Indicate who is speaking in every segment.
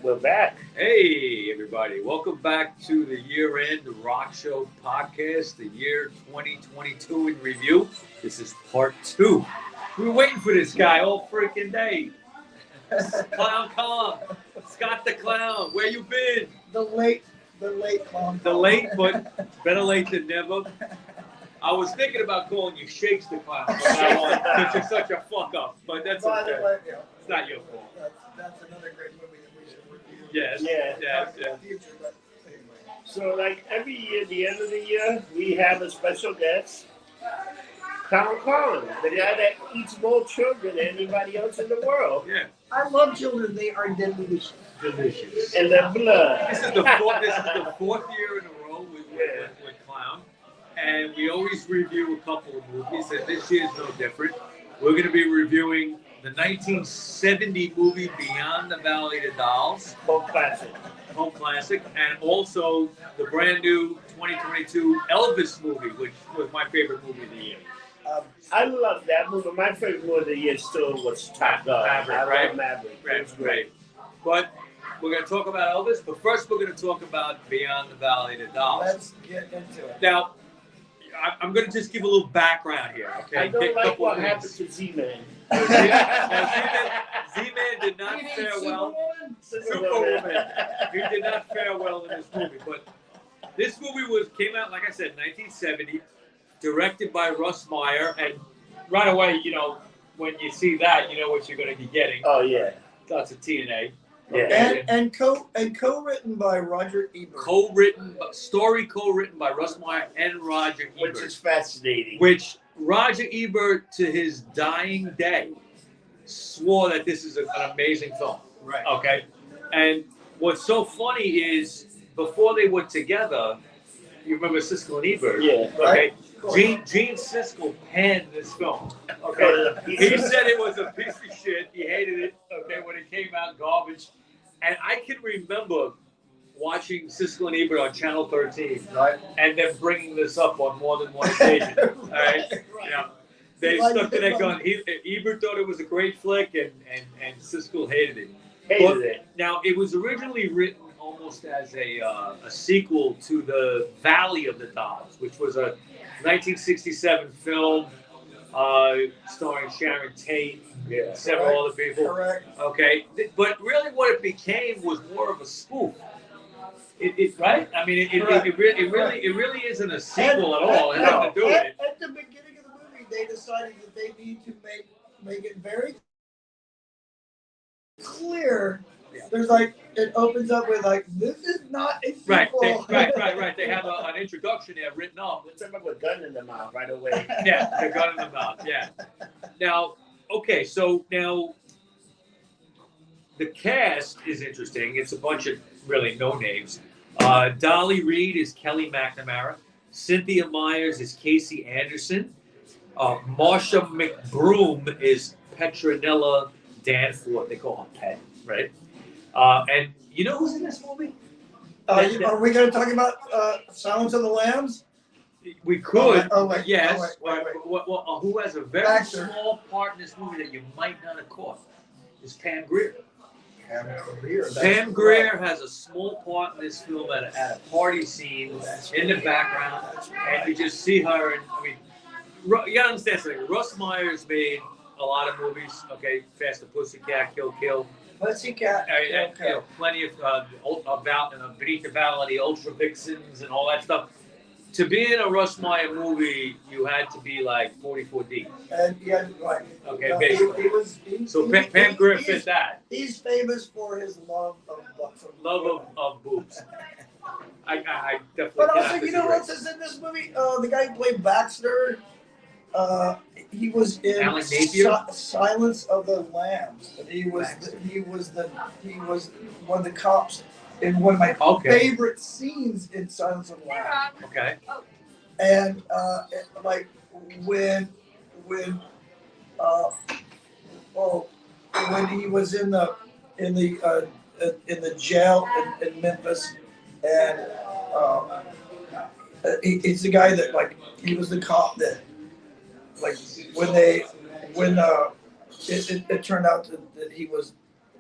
Speaker 1: We're back.
Speaker 2: Hey, everybody. Welcome back to the year-end RockShow podcast, the year 2022 in review. This is part 2. We were waiting for this guy all freaking day. Clown Kong. Scott the Clown. Where you been?
Speaker 3: The late Clown.
Speaker 2: The late, but better late than never. I was thinking about calling you Shakes the Clown from now on because you're such a fuck-up. But that's okay. It's not your fault.
Speaker 3: That's another great movie that we should review.
Speaker 2: Yes.
Speaker 3: Yeah. Future, but anyway.
Speaker 1: So, like every year, the end of the year, we have a special guest, Clown Kong, the guy that eats more children than anybody else in the world.
Speaker 2: Yeah.
Speaker 3: I love children. They are delicious.
Speaker 2: Delicious.
Speaker 1: And the blood.
Speaker 2: This is the fourth year in a row with Clown, and we always review a couple of movies, and this year's no different. We're going to be reviewing the 1970 movie Beyond the Valley of the Dolls.
Speaker 1: Home classic.
Speaker 2: And also the brand new 2022 Elvis movie, which was my favorite movie of the year.
Speaker 1: I love that movie. My favorite movie of the year still was Top Gun. Maverick.
Speaker 2: Right. But we're going to talk about Elvis, but first we're going to talk about Beyond the Valley of the Dolls.
Speaker 3: Let's get into it.
Speaker 2: Now, I'm going to just give a little background here, okay?
Speaker 1: I don't like what happened to Z-Man.
Speaker 2: Z-Man did not fare well. Superwoman. He did not fare well in this movie. But this movie came out, like I said, 1970, directed by Russ Meyer. And right away, when you see that, you know what you're going to be getting.
Speaker 1: Oh, yeah.
Speaker 2: Lots of TNA.
Speaker 1: Yeah.
Speaker 3: And co-written by Roger Ebert.
Speaker 2: Story co-written by Russ Meyer and Roger Ebert.
Speaker 1: Which is fascinating.
Speaker 2: Which Roger Ebert, to his dying day, swore that this is an amazing film.
Speaker 3: Right.
Speaker 2: Okay. And what's so funny is before they were together, you remember Siskel and Ebert?
Speaker 1: Yeah.
Speaker 2: Okay. Right. Gene Siskel panned this film. Okay. He said it was a piece of shit. He hated it. Okay, when it came out, garbage. And I can remember watching Siskel and Ebert on Channel 13, right? And then bringing this up on more than one occasion. All right. Yeah. They stuck to that gun. Ebert thought it was a great flick, and Siskel hated it. Now, it was originally written almost as a sequel to The Valley of the Dolls, which was a 1967 film starring Sharon Tate, several other people.
Speaker 3: Correct.
Speaker 2: Okay, but really, what it became was more of a spoof. Right? I mean, it really isn't a sequel at all. It had nothing to do with it.
Speaker 3: At the beginning of the movie, they decided that they need to make it very clear. Yeah. There's it opens up with this is not a sequel.
Speaker 2: Right. They have an introduction there written up.
Speaker 1: Let's talk about a gun in the mouth right away.
Speaker 2: Yeah, the gun in the mouth. Yeah. Now, okay, so now the cast is interesting. It's a bunch of really no names. Dolly Reed is Kelly McNamara. Cynthia Myers is Casey Anderson. Marsha McBroom is Petronella Danforth. They call her Pet, right? And you know who's in this movie?
Speaker 3: Are we going to talk about Silence of the Lambs?
Speaker 2: We could.
Speaker 3: Wait.
Speaker 2: Yes.
Speaker 3: Wait.
Speaker 2: Well, who has a very small part in this movie that you might not have caught is Pam Grier. Pam Grier has a small part in this film at a party scene in the background, and you just see her. And you gotta understand something. Russ Meyer's made a lot of movies. Okay, Faster Pussycat, Kill.
Speaker 3: Pussycat.
Speaker 2: Plenty of about Beneath the Valley, Ultra Vixens, and all that stuff. To be in a Russ Meyer movie, you had to be 44 deep.
Speaker 3: And right.
Speaker 2: Okay, basically. Pam Grier fit that.
Speaker 3: He's famous for his love
Speaker 2: of boobs. I definitely.
Speaker 3: But also, you know what's in this movie? The guy who played Baxter. He was in Silence of the Lambs. And he was one of the cops in one of my favorite scenes in Silence of the Lambs.
Speaker 2: Okay.
Speaker 3: And when he was in the jail in Memphis, and he's the guy that he was the cop that when it turned out that he was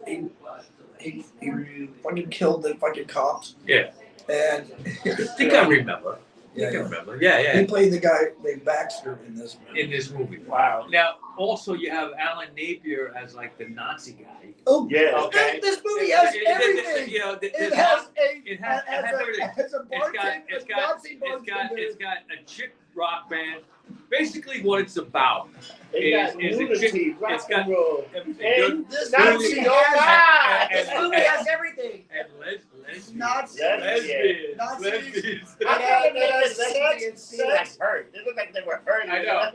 Speaker 3: he fucking killed the fucking cops.
Speaker 2: Yeah.
Speaker 3: And
Speaker 2: I think I remember.
Speaker 3: Yeah,
Speaker 2: I can remember. Yeah.
Speaker 3: He played the guy named Baxter in this movie.
Speaker 2: In this movie.
Speaker 1: Wow.
Speaker 2: Now, also you have Alan Napier as like the Nazi guy.
Speaker 3: Oh,
Speaker 1: yeah.
Speaker 3: Okay. This movie has everything.
Speaker 2: You know,
Speaker 3: It has
Speaker 2: everything.
Speaker 3: As a bartender,
Speaker 2: It's got a chick rock band. Basically, what it's about
Speaker 1: is
Speaker 2: a chick.
Speaker 1: It's got roll.
Speaker 3: And this
Speaker 1: Nazi,
Speaker 3: this movie has everything.
Speaker 2: And lesbians.
Speaker 3: Nazis.
Speaker 2: Lesbians.
Speaker 3: Nazis.
Speaker 1: It has sex. Hurt. They look like they were hurt.
Speaker 2: I know.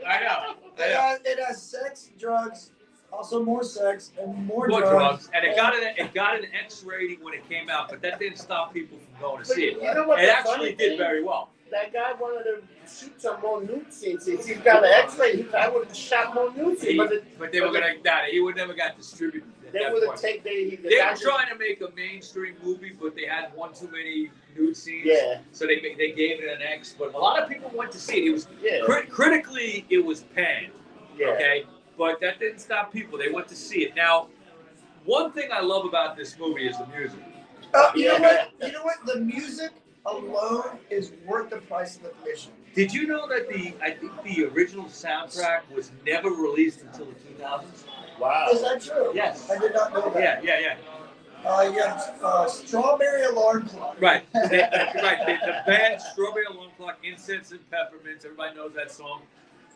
Speaker 3: It has sex, drugs, also more sex and more
Speaker 2: drugs. And it got an X rating when it came out, but that didn't stop people from going to see it.
Speaker 1: You know what?
Speaker 2: It actually did very well.
Speaker 1: That guy wanted to shoot some more nude scenes. He's got an X-ray. I would have shot more nude scenes.
Speaker 2: But they were gonna. He would never got distributed.
Speaker 1: They would have taken. They
Speaker 2: were trying to make a mainstream movie, but they had one too many nude scenes.
Speaker 1: Yeah.
Speaker 2: So they gave it an X. But a lot of people went to see it. It was critically it was panned.
Speaker 1: Yeah.
Speaker 2: Okay. But that didn't stop people. They went to see it. Now, one thing I love about this movie is the music.
Speaker 3: You know what? The music alone is worth the price of admission.
Speaker 2: Did you know that I think the original soundtrack was never released until the 2000s?
Speaker 1: Wow.
Speaker 3: Is that true?
Speaker 2: Yes.
Speaker 3: I did not know that.
Speaker 2: Yeah.
Speaker 3: Strawberry Alarm Clock.
Speaker 2: Right. The band Strawberry Alarm Clock, Incense and Peppermints. Everybody knows that song.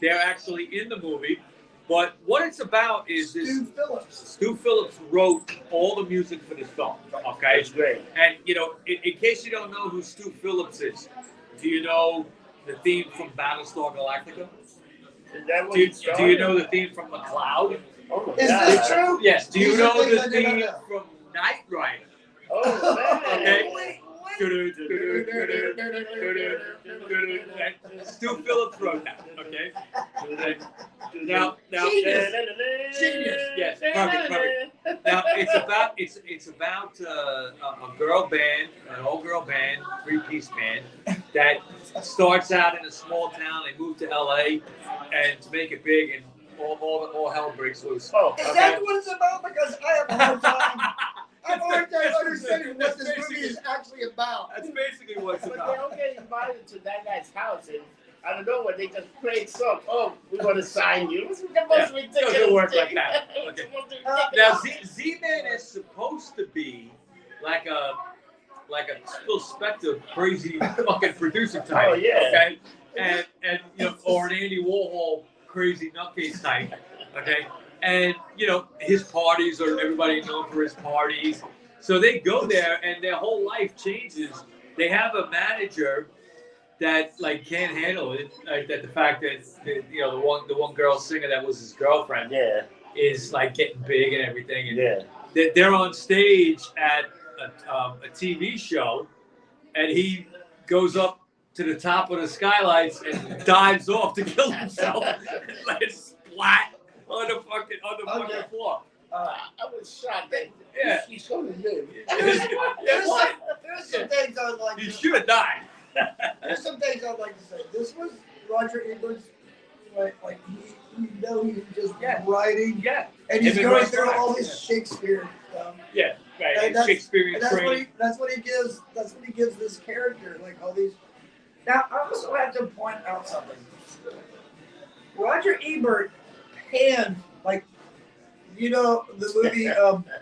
Speaker 2: They're actually in the movie. But what it's about is
Speaker 3: Stu Phillips.
Speaker 2: Stu Phillips wrote all the music for this film. Okay,
Speaker 1: it's great.
Speaker 2: And in case you don't know who Stu Phillips is, do you know the theme from Battlestar Galactica?
Speaker 1: Is that what
Speaker 2: do you know the theme from McCloud?
Speaker 1: Oh,
Speaker 3: is this true?
Speaker 2: Yes. Do you know the theme from Knight Rider?
Speaker 1: Oh, man.
Speaker 2: Okay. Stu Phillips wrote that. Okay. Now,
Speaker 3: Genius.
Speaker 2: Yes, perfect. Now it's about a girl band, an all girl band, 3-piece band that starts out in a small town. They move to LA, and to make it big, and all hell breaks loose.
Speaker 3: Oh, is that what it's about? Because I have a hard time. I'm hard time understanding what this movie is actually about.
Speaker 2: That's basically what it's
Speaker 1: But
Speaker 2: about.
Speaker 1: they don't get invited to that guy's house, and I don't know what they just played song. Oh, we want to sign you. This is the most ridiculous.
Speaker 2: It doesn't work like that. Okay. Now, Z-Man is supposed to be like a Phil Spector crazy fucking producer type.
Speaker 1: Oh yeah.
Speaker 2: Okay. And or an Andy Warhol crazy nutcase type. Okay. And his parties are everybody known for his parties. So they go there and their whole life changes. They have a manager that can't handle it. That the fact that the one girl singer that was his girlfriend is getting big and everything. And they're on stage at a TV show, and he goes up to the top of the skylights and dives off to kill himself and let it splat on the fucking floor.
Speaker 1: I was shocked. He's going to live.
Speaker 3: There's some things I would like
Speaker 2: He
Speaker 3: to
Speaker 2: should have died.
Speaker 3: There's some things I'd like to say. This was Roger Ebert's, he was just writing.
Speaker 2: Yeah.
Speaker 3: And he's going through all this Shakespeare stuff.
Speaker 2: Yeah, right.
Speaker 3: And
Speaker 2: Shakespearean training.
Speaker 3: That's what he gives this character, all these. Now, I also have to point out something. Roger Ebert panned, the movie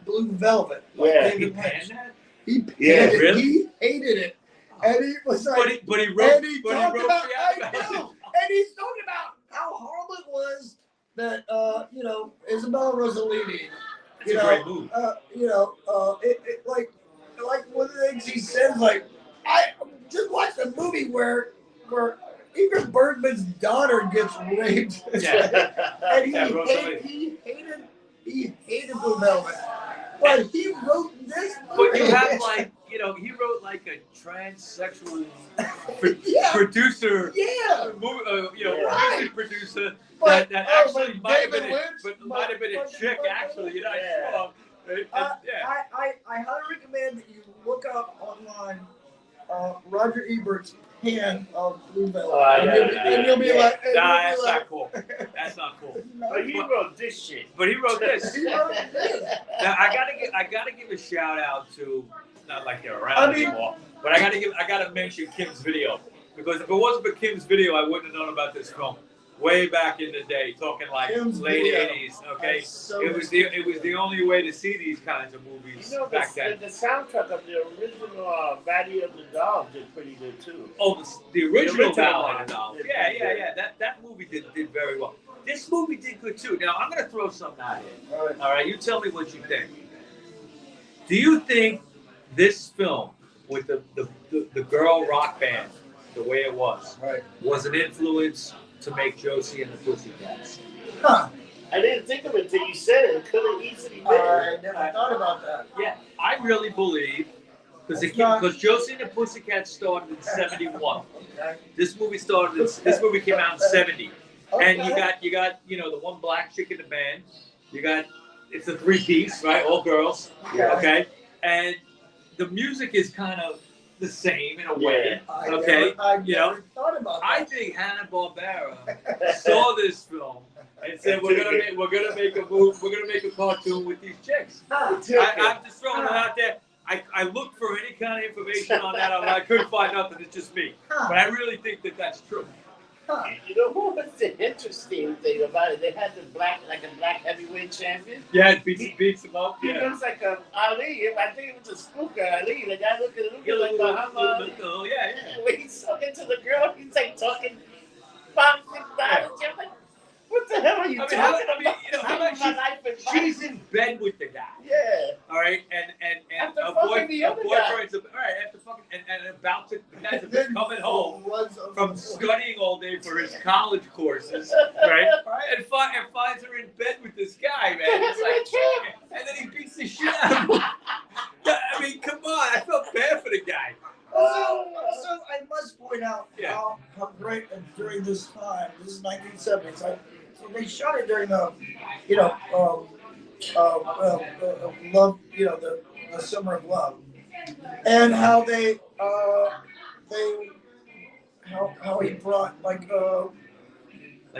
Speaker 3: Blue Velvet.
Speaker 2: He panned that?
Speaker 3: He panned it.
Speaker 2: Really?
Speaker 3: He hated it. And he was like,
Speaker 2: but he wrote.
Speaker 3: And he talked about, and he's talking about how horrible it was that Isabella Rossellini.
Speaker 2: It's a great movie.
Speaker 3: One of the things he said, I just watched a movie where Ingrid Bergman's daughter gets raped.
Speaker 2: Yeah.
Speaker 3: And he hated Blue Velvet. But he wrote this movie.
Speaker 2: But you have he wrote a transsexual producer.
Speaker 3: Yeah.
Speaker 2: Music producer
Speaker 3: But,
Speaker 2: that actually
Speaker 3: but
Speaker 2: might have
Speaker 3: David
Speaker 2: been
Speaker 3: Lynch,
Speaker 2: might have been a chick actually. I
Speaker 3: highly recommend that you look up online Roger Ebert's pan of Blue Velvet.
Speaker 1: And
Speaker 3: you'll be like,
Speaker 2: nah, that's not cool. That's not cool.
Speaker 1: But he wrote this shit.
Speaker 2: But he wrote this.
Speaker 3: He wrote this.
Speaker 2: Now I gotta give a shout out to, not like they're around anymore, but I gotta mention Kim's video, because if it wasn't for Kim's video, I wouldn't have known about this film. Way back in the day, talking like
Speaker 3: Kim's
Speaker 2: late
Speaker 3: video.
Speaker 2: 80s. Okay,
Speaker 3: So
Speaker 2: it was the only way to see these kinds of movies back then.
Speaker 1: The soundtrack of the original Valley of the Dolls did pretty good too.
Speaker 2: Oh, the original Valley
Speaker 1: one.
Speaker 2: of the Dolls. Yeah. That movie did very well. This movie did good too. Now I'm gonna throw something out here. All right, you tell me what you think. Do you think this film with the girl rock band, the way it was an influence to make Josie and the Pussycats?
Speaker 3: Huh.
Speaker 1: I didn't think of it until you said it. It could have easily been.
Speaker 3: I never thought about that.
Speaker 2: Yeah, I really believe, because Josie and the Pussycats started in '71.
Speaker 3: Okay.
Speaker 2: This movie came out in '70, and you got the one black chick in the band. It's a 3-piece, right? All girls.
Speaker 3: Yeah.
Speaker 2: Okay, and the music is kind of the same in a way.
Speaker 3: I never thought about that.
Speaker 2: I think Hanna-Barbera saw this film and said, we're gonna make a cartoon with these chicks. I'm just throwing it out there. I looked for any kind of information on that. I couldn't find nothing. It's just me. But I really think that that's true.
Speaker 1: You know what was the interesting thing about it? They had the black heavyweight champion.
Speaker 2: Yeah, it beats him up.
Speaker 1: He
Speaker 2: Yeah.
Speaker 1: looks like Ali. I think it was a spooker Ali. The guy looking like a Muhammad.
Speaker 2: Oh yeah.
Speaker 1: When he's talking to the girl, he's like talking about what the hell are you talking about?
Speaker 2: She's in bed with the guy.
Speaker 1: Yeah.
Speaker 2: All right, and
Speaker 1: After
Speaker 2: her
Speaker 1: fucking the other guy.
Speaker 2: boyfriend's after fucking and about to coming home from studying all day for his college courses, right? And finds her in bed with this guy, man. It's like, and then he beats the shit out of him. I mean, come on! I felt bad for the guy.
Speaker 3: Also, I must point out how great during this time. This is 1970s. So they shot it during the, love, the summer of love, and how how he brought like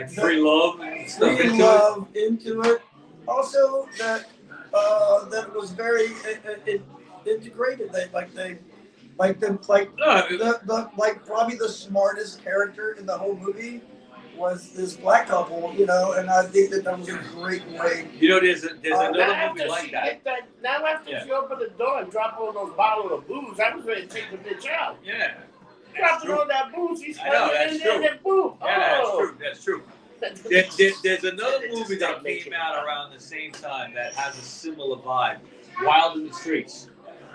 Speaker 2: free love and stuff
Speaker 3: free love into it. Also, that was very integrated. Probably the smartest character in the whole movie was this black couple, and I think that was a great way.
Speaker 2: There's another movie like that.
Speaker 1: Now after she opened the door and dropped all those bottles of booze, I was ready to take the bitch out.
Speaker 2: Yeah.
Speaker 1: Dropping all that booze, he's
Speaker 2: that's true.
Speaker 1: and boom.
Speaker 2: Yeah, that's true. There's another movie that came out around the same time that has a similar vibe. Wild in the Streets.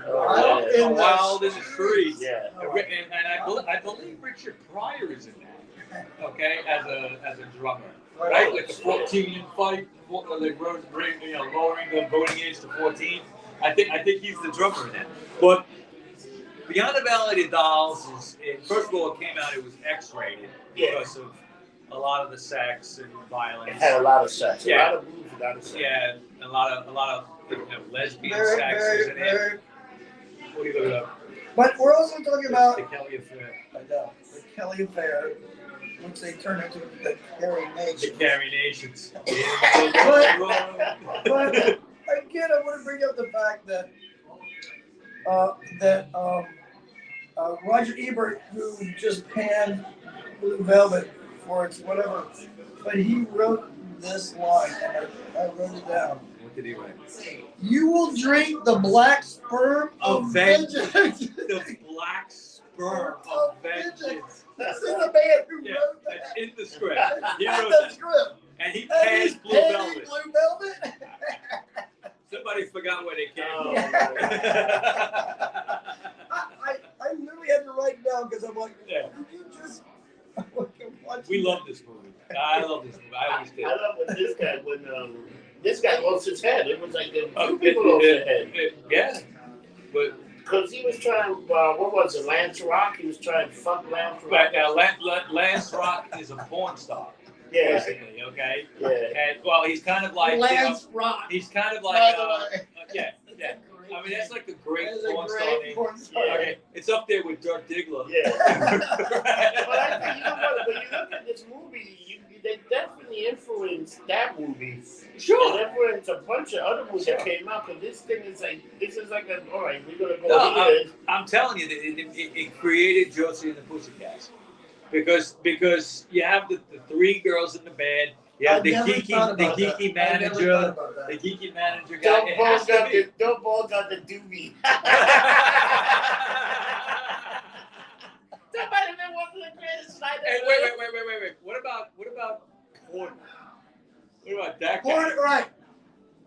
Speaker 2: Wild in the Streets. Yeah. And I believe Richard Pryor is in that. Okay, as a drummer, right? Like the 14 fight, lowering the voting age to 14. I think he's the drummer in that. But Beyond the Valley of the Dolls first of all, it came out. It was X-rated because of a lot of the sex and violence.
Speaker 1: It had a lot of sex.
Speaker 2: Yeah.
Speaker 1: A lot of boobs, a lot of sex.
Speaker 2: Yeah, a lot of lesbian sex is in it. What are you looking up?
Speaker 3: But we're also talking about
Speaker 2: the Kelly Affair.
Speaker 3: I know, the Kelly Affair, which they turned into the Carrie Nation.
Speaker 2: The Carrie Nations.
Speaker 3: But again, I want to bring up the fact that Roger Ebert, who just panned Blue Velvet for its whatever, but he wrote this line, and I wrote it down.
Speaker 2: What did he write?
Speaker 3: You will drink the black sperm of vengeance.
Speaker 2: The black sperm of vengeance.
Speaker 3: This is the man who wrote that.
Speaker 2: That's in the script. He
Speaker 3: That's
Speaker 2: wrote
Speaker 3: the
Speaker 2: that.
Speaker 3: script.
Speaker 2: And he panned Blue Velvet.
Speaker 3: Blue Velvet?
Speaker 2: Somebody forgot where they came from.
Speaker 3: I literally had to write it down because I'm like, did you just
Speaker 2: We love this movie. I love this movie. I always did.
Speaker 1: I love when this guy lost his head. It was like two people lost their head.
Speaker 2: Yeah. But
Speaker 1: because he was trying, what was it, Lance Rock? He was trying to fuck Lance Rock.
Speaker 2: Right now, Lance Rock is a porn star.
Speaker 1: Yeah.
Speaker 2: Basically, okay?
Speaker 1: Yeah.
Speaker 2: And, well, he's kind of like...
Speaker 3: Lance Rock.
Speaker 2: He's kind of like... yeah. I mean, that's like a great porn star name. Okay. It's up there with Dirk Diggler.
Speaker 1: Yeah. But I think, you know what, when you look at this movie, they definitely influenced that movie.
Speaker 2: Sure.
Speaker 1: It influenced a bunch of other movies that came out, but this thing is like, all right, we're going to go here.
Speaker 2: I'm telling you, it created Josie and the Pussycats. Because you have the three girls in the band. You have the geeky manager. The geeky manager guy.
Speaker 1: Don't ball got the doobie. Somebody been one of the greatest Snyder.
Speaker 2: Hey, wait. What about Porter? What about that guy?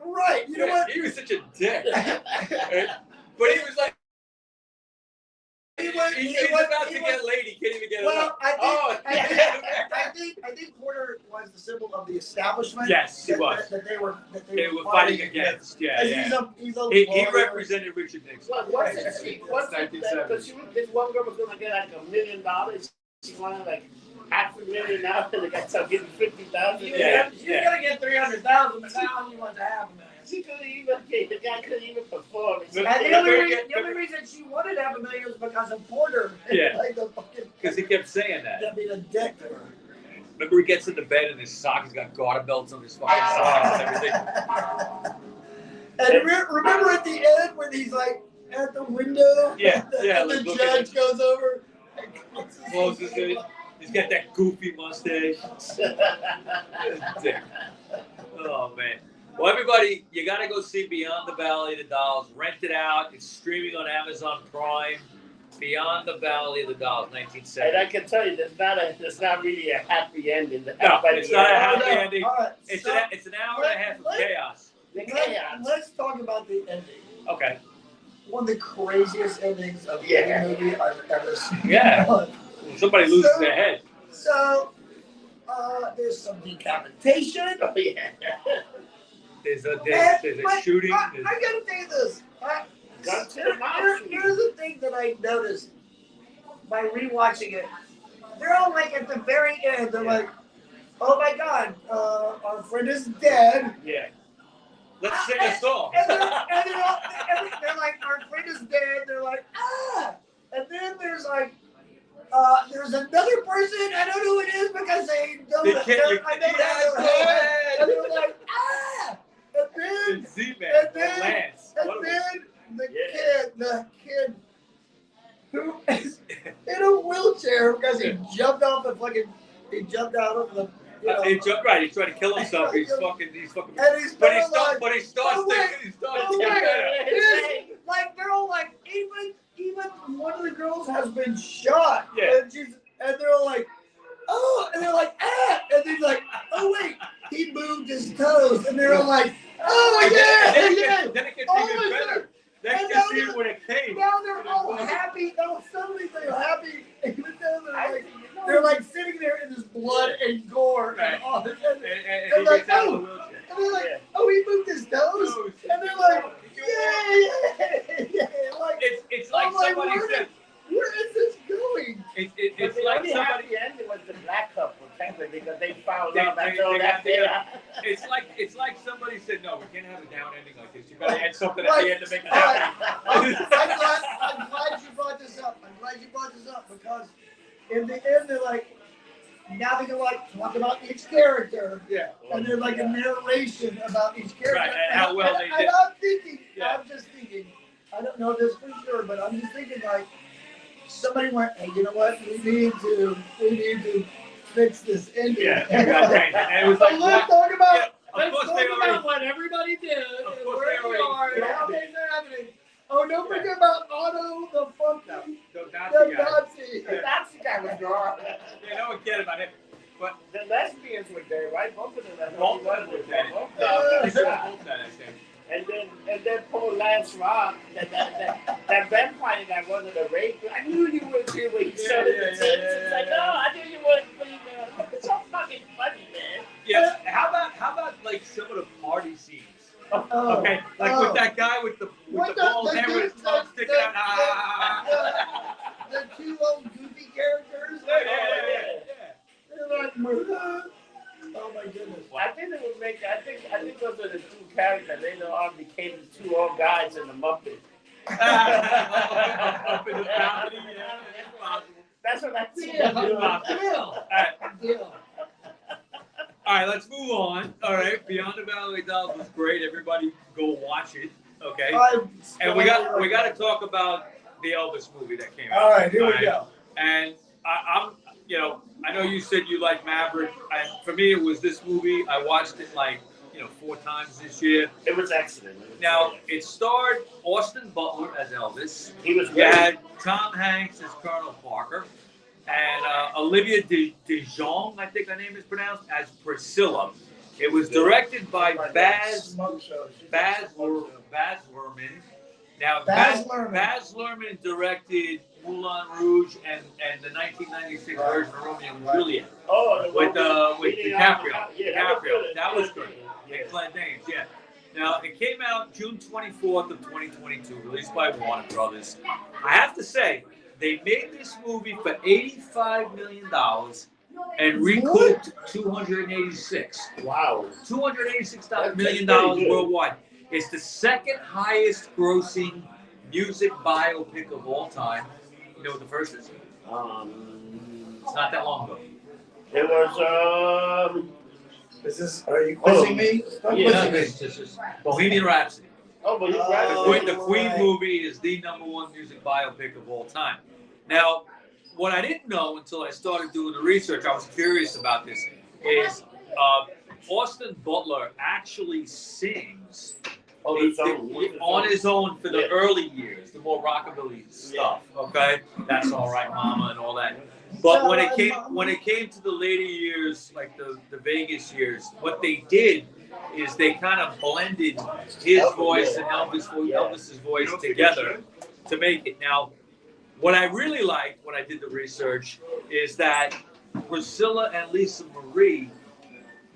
Speaker 3: Right. You know what?
Speaker 2: He was such a dick. But he was like, he's about to get laid. He can't even get it.
Speaker 3: Well, I think Porter was the symbol of the establishment.
Speaker 2: Yes, he was.
Speaker 3: That they were
Speaker 2: fighting against. Yeah. He represented Richard Nixon.
Speaker 1: Well, because this one girl was going to get like $1 million. She wanted like $500,000 now, and they got to give him $50,000.
Speaker 3: You're going to get $300,000, but how you want to have $1 million?
Speaker 1: She couldn't even. The guy couldn't even perform.
Speaker 3: And the only reason she wanted to have $1 million was because of Porter.
Speaker 2: Yeah. Because he kept saying that.
Speaker 3: That'd be a dick to her.
Speaker 2: Remember, he gets in the bed and his sock, he's got garter belts on his fucking socks and everything.
Speaker 3: And remember at the end when he's like at the window?
Speaker 2: Yeah.
Speaker 3: And the judge goes over and
Speaker 2: closes it. He's got that goofy mustache. Dick. Oh, man. Well, everybody, you got to go see Beyond the Valley of the Dolls. Rent it out. It's streaming on Amazon Prime. Beyond the Valley of the Dolls, 1970.
Speaker 1: And I can tell you, there's not really a happy ending.
Speaker 2: No, it's not a happy ending.
Speaker 3: All right,
Speaker 2: it's an hour and a half of chaos.
Speaker 3: Let's talk about the ending.
Speaker 2: Okay.
Speaker 3: One of the craziest endings of any movie I've ever seen.
Speaker 2: Yeah. Somebody loses their head.
Speaker 3: So, there's some decapitation.
Speaker 1: Oh, yeah.
Speaker 2: There's a shooting.
Speaker 3: I gotta tell you this. Here's the thing that I noticed by rewatching it. They're all like at the very end. They're like, "Oh my God, our friend is dead."
Speaker 2: Yeah. Let's sing a song.
Speaker 3: And they're like, "Our friend is dead." They're like, "Ah!" And then there's like, there's another person. I don't know who it is because they don't. And they're like, "Ah!" And then the kid who is in a wheelchair because he jumped out of the.
Speaker 2: He tried to kill himself. He's fucking.
Speaker 3: And he's
Speaker 2: but he starts thinking.
Speaker 3: Like they're all like, even one of the girls has been shot.
Speaker 2: Yeah.
Speaker 3: And they're all like, oh, and they're like, ah, and he's like, oh wait, he moved his toes, and they're all like, oh yeah.
Speaker 2: Then it gets even better. Then you can see it with a cane.
Speaker 3: Now they're all happy. Now suddenly they're happy, even though they're like sitting there in this blood and gore.
Speaker 2: Right.
Speaker 3: And like, oh, he moved his toes, and they're like, yeah. Like,
Speaker 2: it's like somebody said.
Speaker 3: Where is this going?
Speaker 1: It's like somebody ended was the black couple, technically, because they found out that
Speaker 2: It's like somebody said, no, we can't have a down ending like this. You got to add something at the end to make it happen.
Speaker 3: I'm glad you brought this up. Because in the end, they're like, now they can like talk about each character.
Speaker 2: Yeah.
Speaker 3: And there's like a narration about each character.
Speaker 2: Right, and how well they did.
Speaker 3: And I'm just thinking, I don't know this for sure, but I'm just thinking like, somebody went, hey, you know what? We need to fix this ending.
Speaker 2: Yeah, and it was like,
Speaker 3: let's talk about
Speaker 2: what
Speaker 3: everybody did,
Speaker 2: and
Speaker 3: where they are, and how things are happening. Oh, don't forget about Otto, the funky, the Nazi.
Speaker 1: The Nazi guy was wrong.
Speaker 2: Yeah, no one cared about him. But
Speaker 1: the lesbians were there, right? Both of them.
Speaker 2: Both were there.
Speaker 1: And then poor Lance Rock, that vampire guy wanted to rape you. I knew you would do when he showed it the tapes. It's like, no, I knew you wouldn't, but it's so fucking funny, man.
Speaker 2: Yeah. How about like some of the party scenes? Okay, with that guy with the bald hair with his tongue sticking out.
Speaker 3: The two old goofy characters.
Speaker 2: Yeah.
Speaker 3: They're like, oh my goodness.
Speaker 1: I think those are the two characters. They became the two old guys in the Muppet.
Speaker 2: Up in the balcony, yeah, that's possible.
Speaker 1: That's what that's.
Speaker 2: Deal. All right, let's move on. All right, Beyond the Valley Dolls was great. Everybody go watch it. Okay. And we got to talk about the Elvis movie that came out.
Speaker 3: All right, here we go.
Speaker 2: And I'm, I know you said you like Maverick, and for me it was this movie. I watched it 4 times this year.
Speaker 1: It was excellent.
Speaker 2: Now it starred Austin Butler as Elvis.
Speaker 1: He was
Speaker 2: You
Speaker 1: great.
Speaker 2: had Tom Hanks as Colonel Parker, and Olivia DeJonge, I think her name is pronounced, as Priscilla. It was directed by Baz Luhrmann. Now, Baz Luhrmann directed Moulin Rouge and the 1996 version of Romeo and Juliet.
Speaker 1: Oh,
Speaker 2: with DiCaprio.
Speaker 1: Yeah,
Speaker 2: That was good. And Claire Danes, yeah. Now, it came out June 24th of 2022, released by Warner Brothers. I have to say, they made this movie for $85 million and recouped $286.
Speaker 1: Wow.
Speaker 2: $286 million worldwide. It's the second highest grossing music biopic of all time. You know what the first is? It's not that long ago.
Speaker 1: It was
Speaker 3: Are you quizzing me?
Speaker 2: This is Bohemian Rhapsody.
Speaker 1: Oh, but
Speaker 2: The Queen movie is the #1 music biopic of all time. Now, what I didn't know until I started doing the research, I was curious about this, is Austin Butler actually sings on his own for the early years, the more rockabilly stuff. Okay, That's All Right, Mama, and all that. But when it came to the later years, like the Vegas years, what they did is they kind of blended his voice and Elvis's voice together to make it. Now, what I really liked when I did the research is that Priscilla and Lisa Marie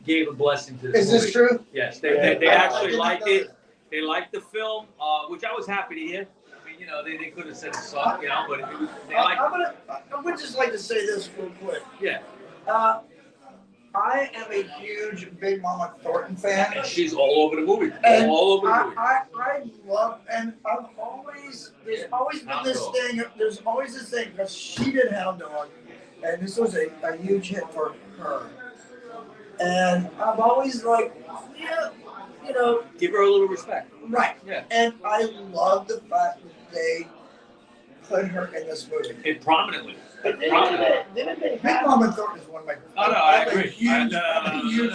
Speaker 2: gave a blessing to this movie.
Speaker 3: Is this true?
Speaker 2: Yes, they actually liked it. They liked the film, which I was happy to hear. I mean, they could have said it sucked, but they liked it.
Speaker 3: I would just like to say this real quick.
Speaker 2: Yeah.
Speaker 3: I am a huge Big Mama Thornton fan.
Speaker 2: And she's all over the movie.
Speaker 3: And
Speaker 2: all over the movie.
Speaker 3: I love, and there's always been this thing, because she did Hound Dog, and this was a huge hit for her. And I've always
Speaker 2: give her a little respect.
Speaker 3: Right.
Speaker 2: Yeah.
Speaker 3: And I love the fact that they put her in this movie.
Speaker 2: And prominently.
Speaker 1: But didn't they
Speaker 3: Big Mama Thornton is one of my.
Speaker 2: Oh, no, I agree.
Speaker 3: Huge,
Speaker 2: No
Speaker 1: didn't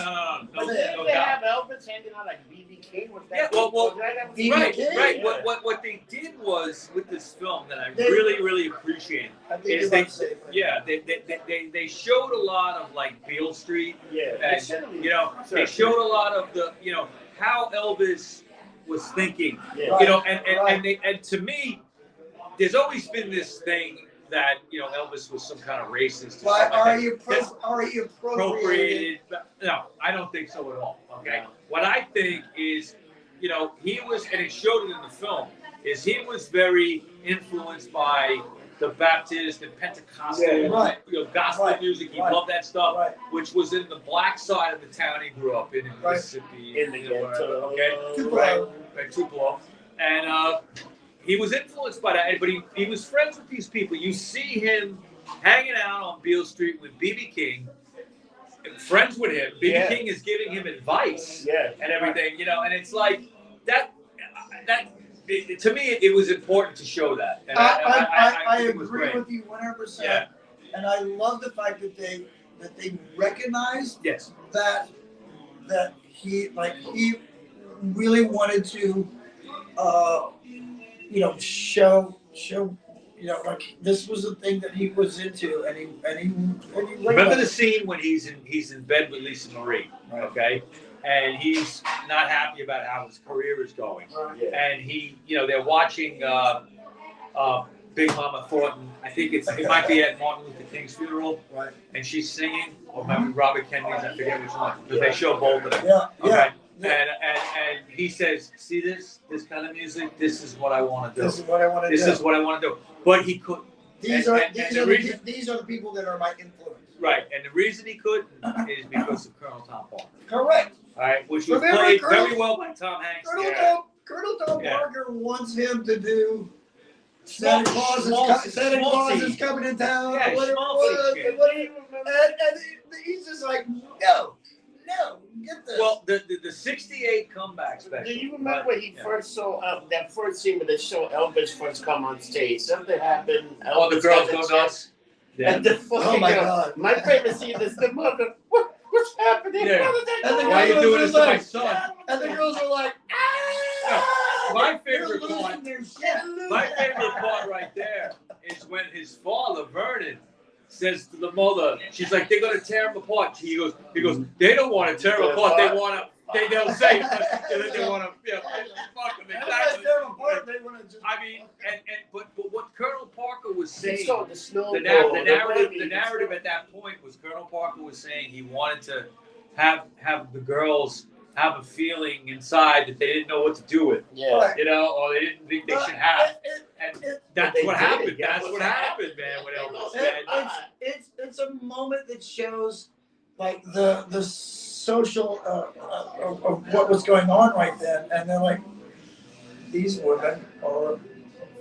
Speaker 1: they
Speaker 2: doubt.
Speaker 1: have Elvis handing out B.B. King? Was that?
Speaker 2: Yeah, well,
Speaker 3: B.B. King?
Speaker 2: right. What they did was with this film that I really appreciate is they showed a lot of Beale Street.
Speaker 1: Yeah.
Speaker 2: And, they showed a lot of the how Elvis was thinking.
Speaker 1: Yeah.
Speaker 2: And to me, there's always been this thing that Elvis was some kind of racist.
Speaker 3: But are you
Speaker 2: appropriated? No, I don't think so at all. Okay, what I think is, he was, and it showed it in the film, is he was very influenced by the Baptist and Pentecostal, gospel music. He loved that stuff, which was in the black side of the town he grew up in Mississippi,
Speaker 1: in the ghetto.
Speaker 2: Okay, Tupelo, and. He was influenced by that, but he was friends with these people. You see him hanging out on Beale Street with B.B. King, friends with him. B.B. King is giving him advice and everything, and it's like that. To me, it was important to show that. And
Speaker 3: I agree with you 100%. Yeah. And I love the fact that they recognized that he really wanted to. Show, this was the thing that he was into, and he
Speaker 2: remember the scene when he's in bed with Lisa Marie, okay, and he's not happy about how his career is going, and they're watching Big Mama Thornton. I think it might be at Martin Luther King's funeral, and she's singing, or maybe Robert Kennedy's, I forget which one, because they show both of them. Okay. And he says, see this kind of music? This is what I want to do. This is what I want to do. But he couldn't.
Speaker 3: These are the people that are my influence.
Speaker 2: Right, and the reason he couldn't is because of Colonel Tom Parker.
Speaker 3: Correct.
Speaker 2: All right, which was played very well by Tom Hanks.
Speaker 3: Colonel Tom
Speaker 2: Yeah.
Speaker 3: Parker wants him to do Santa Claus is coming to town.
Speaker 2: Yeah,
Speaker 3: or whatever it
Speaker 2: schmaltzy
Speaker 3: was,
Speaker 2: shit.
Speaker 3: and he's just like, no, get this.
Speaker 2: Well, the 68 comeback special.
Speaker 1: Do you remember when he first saw that first scene when they show Elvis first come on stage? Something happened.
Speaker 2: Oh, the
Speaker 1: Elvis
Speaker 2: girls
Speaker 1: got
Speaker 2: go nuts. Yeah.
Speaker 1: And the fucking
Speaker 3: my
Speaker 1: girl.
Speaker 3: God.
Speaker 1: My favorite scene is the mother. What's happening?
Speaker 2: Yeah.
Speaker 1: What is that
Speaker 3: And the
Speaker 1: going
Speaker 2: Why are you
Speaker 1: on?
Speaker 2: doing this to my son?
Speaker 3: And the girls are like,
Speaker 2: My
Speaker 3: they're
Speaker 2: favorite
Speaker 3: losing
Speaker 2: part.
Speaker 3: their shit.
Speaker 2: My favorite part right there is when his father, Vernon, says to the mother, she's like, they're gonna tear him apart. He goes, they don't want to tear him apart. They want to. They'll say, but they want to. Fuck them. Exactly. I mean, but what Colonel Parker was saying, the narrative at that point was Colonel Parker was saying he wanted to have the girls have a feeling inside that they didn't know what to do with.
Speaker 1: Yeah.
Speaker 2: You know, or they didn't think they should have. And that's what happened.
Speaker 1: Yeah,
Speaker 2: That's what happened, man. When Elvis said,
Speaker 3: It's a moment that shows like the social of what was going on right then, and they're like, these women are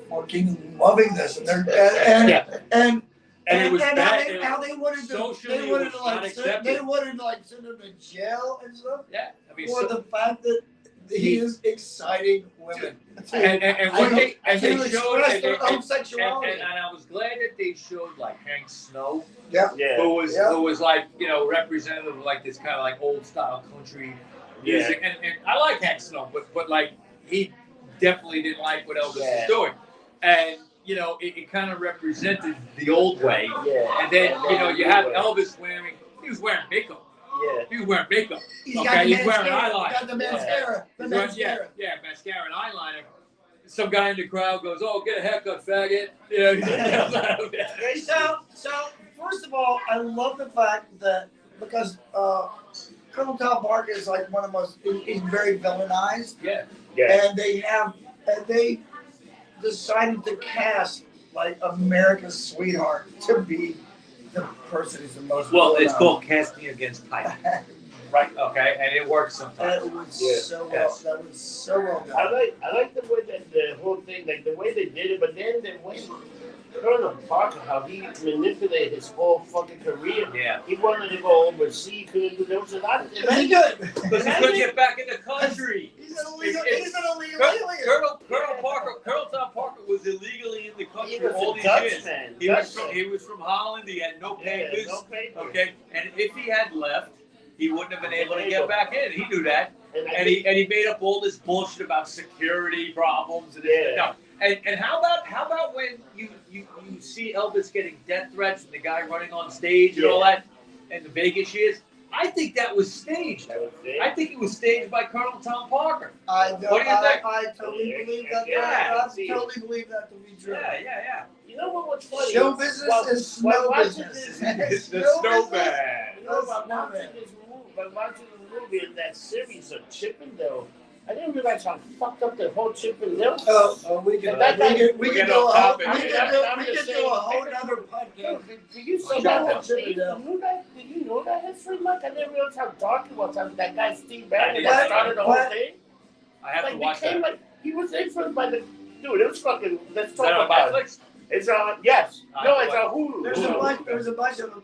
Speaker 3: fucking loving this, and they're and
Speaker 2: it was bad.
Speaker 3: how they wanted to
Speaker 2: Socially,
Speaker 3: they wanted
Speaker 2: it
Speaker 3: to
Speaker 2: was not
Speaker 3: like
Speaker 2: accepted.
Speaker 3: they wanted to like send him to jail and stuff
Speaker 2: Yeah, I mean,
Speaker 3: for the fact that he is exciting women.
Speaker 2: and what they
Speaker 3: to
Speaker 2: showed,
Speaker 3: express their own sexuality.
Speaker 2: and I was glad that they showed like Hank Snow,
Speaker 3: Yeah.
Speaker 2: who was like, you know, representative of like this kind of like old style country music, and I like Hank Snow, but like he definitely didn't like what Elvis was doing, and you know it kind of represented the old way, and then you know you have Elvis he was wearing makeup.
Speaker 1: Yeah.
Speaker 2: He was wearing makeup.
Speaker 3: He's
Speaker 2: wearing
Speaker 3: Got
Speaker 2: eyeliner.
Speaker 3: the mascara.
Speaker 2: Yeah, mascara and eyeliner. Some guy in the crowd goes, "Oh, get a haircut, faggot." You know.
Speaker 3: So first of all, I love the fact that because Colonel Tom Parker is like one of the most, he's very villainized.
Speaker 2: Yeah.
Speaker 3: And they decided to cast like America's sweetheart to be the person who's the most.
Speaker 2: Well, it's called casting against type. Right. Okay, and it works sometimes.
Speaker 3: That was so well. That was so well done.
Speaker 1: I like the way that the whole thing, like the way they did it, but then the way Colonel Parker, how he manipulated his whole fucking career.
Speaker 2: Yeah.
Speaker 1: He wanted to go overseas. There was a lot of.
Speaker 3: He good.
Speaker 2: Because he couldn't get back in the country.
Speaker 3: He's an illegal alien.
Speaker 2: Colonel Tom Parker was illegally in the country
Speaker 1: He was
Speaker 2: all
Speaker 1: a
Speaker 2: these
Speaker 1: Dutch
Speaker 2: years.
Speaker 1: man.
Speaker 2: He was from Holland. He had no papers.
Speaker 1: No papers.
Speaker 2: Okay, and if he had left, he wouldn't have been able to get back in. He knew that, and he made up all this bullshit about security problems and And how about when you see Elvis getting death threats and the guy running on stage and all that, and the Vegas years? I think that was staged. I think it was staged by Colonel Tom Parker.
Speaker 3: What
Speaker 2: do you think?
Speaker 3: I totally believe that.
Speaker 2: Yeah.
Speaker 3: I totally believe that to be true.
Speaker 2: Yeah.
Speaker 1: You know what's funny?
Speaker 3: Show business is snow business.
Speaker 2: It's the snowman.
Speaker 1: You know, by watching this movie and that series of Chippendale, I didn't realize how fucked up the whole Chippendale.
Speaker 3: We can
Speaker 2: get
Speaker 3: do
Speaker 2: off
Speaker 3: a
Speaker 2: topic.
Speaker 3: whole other podcast.
Speaker 1: Do you see that? Did you know that history, Mike? I didn't realize how dark it was. That guy Steve Bannon that started the whole thing.
Speaker 2: I have to watch that.
Speaker 1: Like, he was influenced by the dude. It was fucking. Let's talk
Speaker 2: on
Speaker 1: about
Speaker 2: Netflix?
Speaker 1: it. It's on. Yes. No, it's on Hulu.
Speaker 3: There's a bunch of them,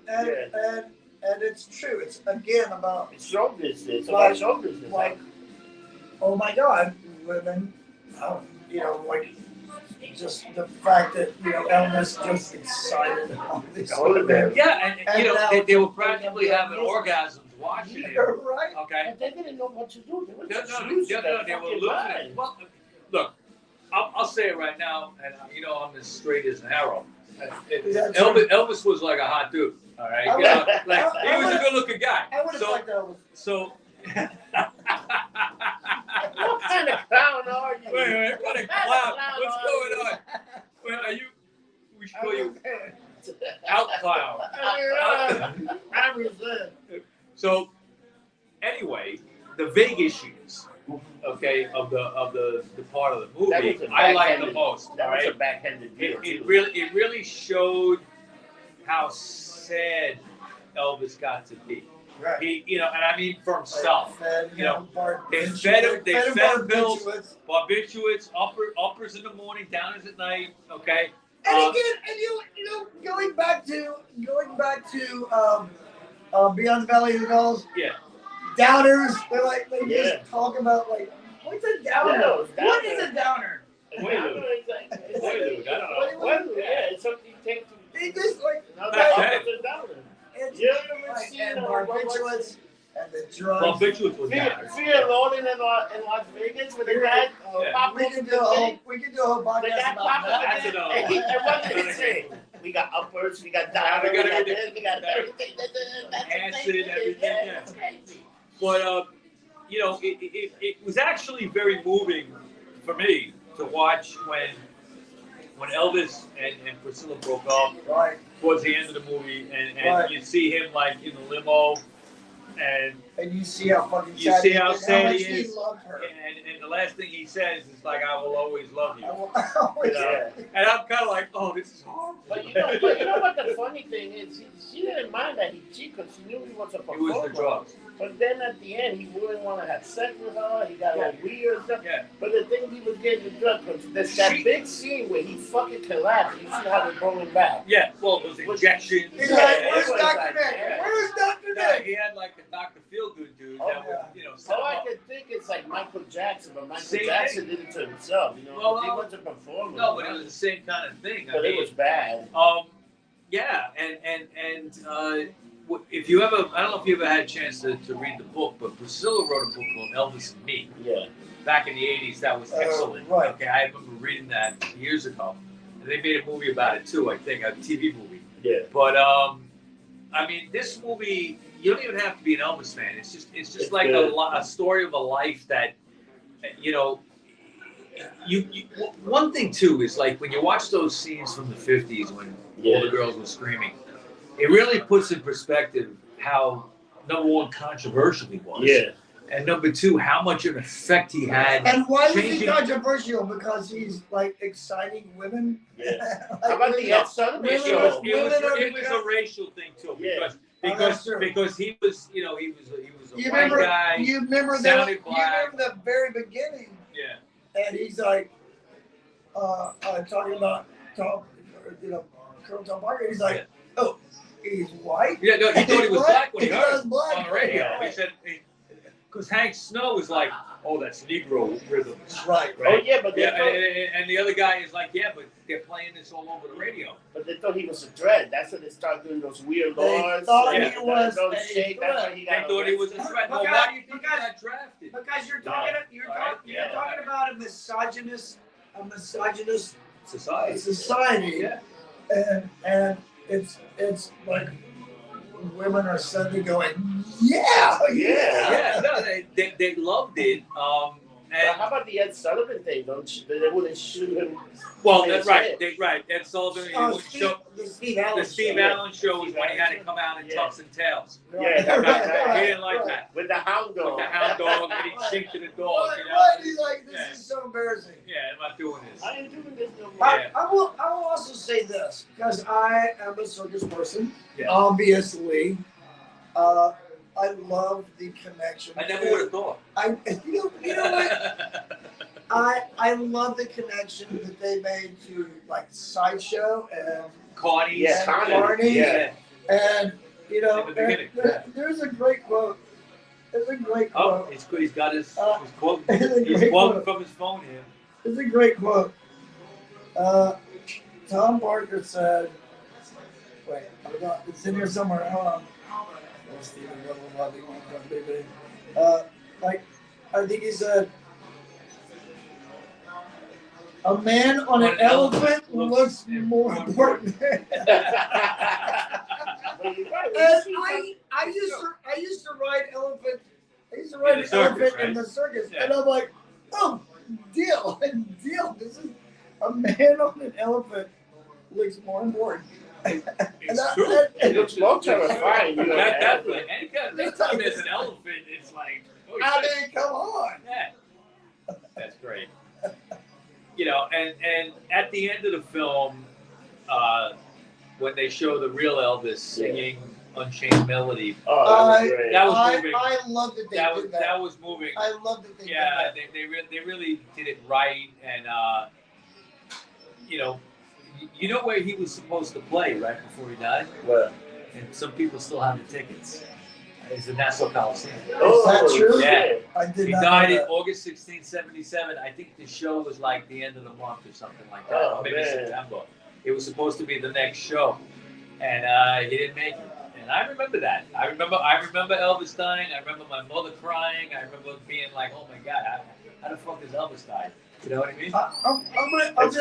Speaker 3: and it's true. It's again about
Speaker 1: show business. It's about show business.
Speaker 3: Like, oh my God, women. You know, like just the fact that Elvis just excited all these women.
Speaker 2: Yeah, and you know they were practically having orgasms watching it.
Speaker 3: Right.
Speaker 2: Okay.
Speaker 1: And they didn't know what to do. They were
Speaker 2: they were losing it. Well, look, I'll say it right now, and I'm as straight as an arrow. Elvis was like a hot dude. All right, like he was a good-looking guy.
Speaker 3: I would have liked Elvis.
Speaker 2: So.
Speaker 1: What kind of clown are you?
Speaker 2: Wait, what a clown? What's going on? Wait, we should call you out clown.
Speaker 3: I resent.
Speaker 2: So, anyway, the Vegas years, okay, of the part of the movie, I like the most.
Speaker 1: That
Speaker 2: right?
Speaker 1: was a backhanded deal.
Speaker 2: It really showed how sad Elvis got to be.
Speaker 3: Right.
Speaker 2: He, and I mean for himself.
Speaker 3: Fed,
Speaker 2: They
Speaker 3: barbiturates.
Speaker 2: fed him. They fed him pills,
Speaker 3: barbiturates.
Speaker 2: barbiturates, uppers in the morning, downers at night. Okay.
Speaker 3: And again, going back to Beyond the Valley of the Dolls.
Speaker 2: Yeah.
Speaker 3: Downers. They just talk about what's a downer?
Speaker 1: Yeah,
Speaker 3: What is a downer?
Speaker 2: Quaalude. Quaalude. I don't know.
Speaker 1: Quaalude, yeah, it's something you take to.
Speaker 3: They just
Speaker 1: No, that's a downer.
Speaker 3: It's
Speaker 1: You
Speaker 3: and barbiturates and the drugs.
Speaker 2: Barbiturates was downers.
Speaker 1: Fear loading in Las Vegas with the guy.
Speaker 3: We can do a whole podcast
Speaker 1: The guy
Speaker 3: about
Speaker 1: popped
Speaker 3: that.
Speaker 2: That's another
Speaker 1: And what did he
Speaker 2: one.
Speaker 1: say? We got uppers, we got downers,
Speaker 2: We got
Speaker 1: we got
Speaker 2: everything.
Speaker 1: this, we got everything.
Speaker 2: Acid, everything. Yeah.
Speaker 1: That's crazy.
Speaker 2: But it was actually very moving for me to watch when Elvis and Priscilla broke up
Speaker 3: Right.
Speaker 2: towards the end of the movie, and
Speaker 3: Right.
Speaker 2: you see him like in the limo, and
Speaker 3: And you see how fucking
Speaker 2: You
Speaker 3: sad
Speaker 2: see
Speaker 3: he
Speaker 2: how
Speaker 3: is,
Speaker 2: sad
Speaker 3: much
Speaker 2: he is.
Speaker 3: loved her.
Speaker 2: and the last thing he says is like, "I will always love you."
Speaker 3: I will always
Speaker 1: Yeah.
Speaker 2: And I'm kind of like, "Oh, this is horrible."
Speaker 1: But you know what the funny thing is? She didn't mind that he cheated because she knew he was a
Speaker 2: It
Speaker 1: performer.
Speaker 2: was the drugs.
Speaker 1: But then at the end, he wouldn't want to have sex with her. He got all weird stuff.
Speaker 2: Yeah.
Speaker 1: But the thing he was getting the drug because there's that big scene where he fucking collapsed. You see how they brought him back.
Speaker 2: Yeah. Well, it was injections.
Speaker 3: He's
Speaker 1: Yeah,
Speaker 3: like,
Speaker 1: it
Speaker 3: where's
Speaker 1: was
Speaker 3: Dr.
Speaker 1: like-
Speaker 3: Nick?
Speaker 1: yeah.
Speaker 3: Where's Dr.
Speaker 2: Yeah,
Speaker 3: Nick?
Speaker 2: he had like a Dr. Feelgood dude
Speaker 1: Oh,
Speaker 2: that would, set
Speaker 1: All
Speaker 2: him
Speaker 1: I
Speaker 2: up.
Speaker 1: could think it's like Michael Jackson, but Michael
Speaker 2: Same
Speaker 1: Jackson did it to himself.
Speaker 2: Well,
Speaker 1: he wasn't performing.
Speaker 2: No, but it was the same kind of thing.
Speaker 1: But it was bad.
Speaker 2: Yeah, and if you ever, I don't know if you ever had a chance to read the book, but Priscilla wrote a book called Elvis and Me.
Speaker 1: Yeah.
Speaker 2: Back in the 80s, that was excellent.
Speaker 3: Right.
Speaker 2: Okay, I remember reading that years ago. And they made a movie about it too, I think, a TV movie.
Speaker 1: Yeah.
Speaker 2: But, I mean, this movie, you don't even have to be an Elvis fan. It's just like a story of a life that, you one thing too is like when you watch those scenes from the 50s when all the girls were screaming, it really puts in perspective how, number one, controversial he was.
Speaker 1: Yeah.
Speaker 2: And number two, how much of an effect he had.
Speaker 3: And why is he
Speaker 2: changing-
Speaker 3: controversial? Because he's like exciting women.
Speaker 1: Yeah.
Speaker 3: Like,
Speaker 1: How about the Ed Sullivan
Speaker 3: women
Speaker 1: show?
Speaker 3: are-
Speaker 2: It was a racial thing too,
Speaker 1: Yeah.
Speaker 2: because
Speaker 3: true.
Speaker 2: because he was he was a
Speaker 3: You
Speaker 2: white
Speaker 3: remember?
Speaker 2: guy.
Speaker 3: You remember
Speaker 2: sounded
Speaker 3: that? You
Speaker 2: black.
Speaker 3: remember the very beginning?
Speaker 2: Yeah.
Speaker 3: And he's like, talking about Colonel Tom Parker. He's like, oh, he's white.
Speaker 2: Yeah, no, he thought he was
Speaker 3: What?
Speaker 2: black when he
Speaker 3: He
Speaker 2: heard
Speaker 3: was
Speaker 2: it
Speaker 3: black.
Speaker 2: on the radio.
Speaker 3: Yeah.
Speaker 2: He said, because Hank Snow is like, oh, that's Negro rhythms.
Speaker 3: Right.
Speaker 1: Oh yeah, but they
Speaker 2: Yeah,
Speaker 1: thought,
Speaker 2: and the other guy is like, yeah, but they're playing this all over the radio.
Speaker 1: but they thought he was a threat. That's when they started doing those weird
Speaker 3: They
Speaker 1: laws.
Speaker 3: thought
Speaker 2: he
Speaker 3: was
Speaker 1: those
Speaker 3: a
Speaker 1: shake. That's
Speaker 3: threat.
Speaker 1: why he
Speaker 2: They
Speaker 1: got
Speaker 2: thought he was a
Speaker 1: arrested.
Speaker 2: threat. Well,
Speaker 3: Because-
Speaker 2: why do you think he
Speaker 3: because-
Speaker 2: got drafted?
Speaker 3: Because you're
Speaker 2: Yeah.
Speaker 3: talking about a misogynist
Speaker 2: Society.
Speaker 3: society,
Speaker 2: Yeah.
Speaker 3: and it's like women are suddenly going, yeah.
Speaker 2: Yeah, no, they loved it.
Speaker 1: But how about the Ed Sullivan thing? They wouldn't shoot him.
Speaker 2: Well, that's right. Ed Sullivan, he
Speaker 3: Oh,
Speaker 2: wouldn't show.
Speaker 3: the Steve Allen.
Speaker 2: The Steve
Speaker 3: show.
Speaker 2: Allen show was when he had to come out in tux and tails.
Speaker 1: Yeah,
Speaker 2: He didn't like that.
Speaker 1: With the hound dog.
Speaker 2: With the hound dog, and he'd shake to the dog.
Speaker 3: Right,
Speaker 2: You know?
Speaker 3: right. He's like, this
Speaker 2: Yeah.
Speaker 3: is so embarrassing.
Speaker 2: Yeah, I'm not doing this.
Speaker 1: I ain't doing this no more.
Speaker 2: Yeah.
Speaker 3: I will also say this because I am a circus person.
Speaker 2: Yeah.
Speaker 3: Obviously, I love the connection.
Speaker 2: I never would have thought.
Speaker 3: You know what? I love the connection that they made to like Sideshow and
Speaker 2: Carney.
Speaker 1: Yeah,
Speaker 3: Carney.
Speaker 2: Yeah.
Speaker 3: and
Speaker 2: In the beginning,
Speaker 3: there's a great quote. There's a great
Speaker 2: Oh,
Speaker 3: quote.
Speaker 2: he's got his quote.
Speaker 3: It's a
Speaker 2: He's
Speaker 3: great
Speaker 2: quoting
Speaker 3: quote.
Speaker 2: from his phone here.
Speaker 3: There's a great quote. Tom Parker said, wait, it's in here somewhere. Hold on. I think he said, a man on an elephant looks more important.
Speaker 1: But you're right.
Speaker 3: And I used to ride elephant. I used to ride
Speaker 2: In
Speaker 3: an
Speaker 2: the circus,
Speaker 3: elephant in
Speaker 2: right?
Speaker 3: the circus,
Speaker 2: Yeah.
Speaker 3: and I'm like, oh, deal. This is a man on an elephant looks more important.
Speaker 2: It's true.
Speaker 1: It looks more terrifying. You know,
Speaker 2: That definitely. Anytime there's an elephant, it's like, oh,
Speaker 3: I
Speaker 2: shit.
Speaker 3: mean, come on.
Speaker 2: Yeah. That's great. And at the end of the film, when they show the real Elvis singing Unchained Melody.
Speaker 1: Oh, that was great.
Speaker 2: That was moving.
Speaker 3: I love that they did that.
Speaker 2: That was moving.
Speaker 3: I love that they did
Speaker 2: Yeah,
Speaker 3: that.
Speaker 2: they really did it right, and you know where he was supposed to play right before he died.
Speaker 1: Well,
Speaker 2: And some people still have the tickets. It's the Nassau Coliseum.
Speaker 3: Is that true?
Speaker 2: Yeah.
Speaker 3: I did
Speaker 2: He
Speaker 3: not
Speaker 2: died
Speaker 3: know
Speaker 2: in
Speaker 3: that.
Speaker 2: August 16, 1977. I think the show was like the end of the month or something like that.
Speaker 1: Oh,
Speaker 2: or maybe
Speaker 1: man.
Speaker 2: September. It was supposed to be the next show. And he didn't make it. And I remember that. I remember Elvis dying. I remember my mother crying. I remember being like, oh my God, how the fuck does Elvis die? You know what I mean?
Speaker 3: I'm